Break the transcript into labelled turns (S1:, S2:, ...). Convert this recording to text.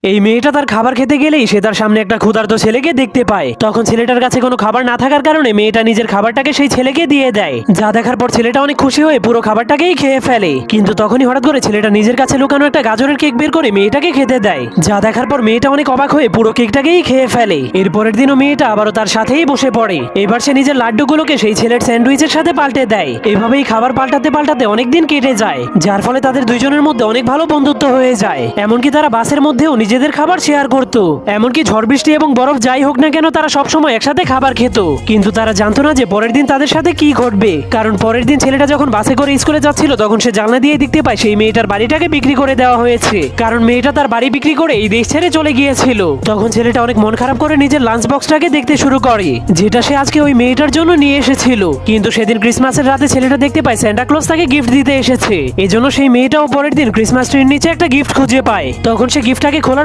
S1: এই মেয়েটা তার খাবার খেতে গেলেই সে তার সামনে একটা ক্ষুধার্ত ছেলেকে দেখতে পায়। তখন ছেলেটার কাছে কোনো খাবার না থাকার কারণে মেয়েটা নিজের খাবারটাকে সেই ছেলেকে দিয়ে দেয়। যা দেখার পর ছেলেটা অনেক খুশি হয়ে পুরো খাবারটাকেই খেয়ে ফেলে। কিন্তু তখনই হঠাৎ করে ছেলেটা নিজের কাছে লুকানো একটা গাজরের কেক বের করে মেয়েটাকে খেতে দেয়। যা দেখার পর মেয়েটা অনেক অবাক হয়ে পুরো কেকটাকেই খেয়ে ফেলে। এরপরের দিনও মেয়েটা আবারও তার সাথেই বসে পড়ে। এবার সে নিজের লাড্ডুগুলোকে সেই ছেলের স্যান্ডউইচের সাথে পাল্টে দেয়। এভাবেই খাবার পাল্টাতে পাল্টাতে অনেক দিন কেটে যায়, যার ফলে তাদের দুইজনের মধ্যে অনেক ভালো বন্ধুত্ব হয়ে যায়। এমনকি তারা বাসের মধ্যেও নিজেদের খাবার শেয়ার করতো। এমনকি ঝড় বৃষ্টি এবং বরফ যাই হোক না কেন তারা সবসময় একসাথে খাবার খেত। কিন্তু তারা জানতো না যে পরের দিন তাদের সাথে কি ঘটবে। কারণ পরের দিন ছেলেটা যখন বাসে করে স্কুলে যাচ্ছিল তখন সে জানলা দিয়ে দেখতে পায় সেই মেয়েটার বাড়িটাকে বিক্রি করে দেওয়া হয়েছে। কারণ মেয়েটা তার বাড়ি বিক্রি করে এই দেশ ছেড়ে চলে গিয়েছিল। তখন ছেলেটা অনেক মন খারাপ করে নিজের লাঞ্চ বক্সটাকে দেখতে শুরু করে, যেটা সে আজকে ওই মেয়েটার জন্য নিয়ে এসেছিল। কিন্তু সেদিন ক্রিসমাসের রাতে ছেলেটা দেখতে পায় সান্টা ক্লজ তাকে গিফট দিতে এসেছে। এজন্য সেই মেয়েটাও পরের দিন ক্রিসমাস ট্রির নিচে একটা গিফট খুঁজে পায়। তখন সে গিফটটাকে খোলার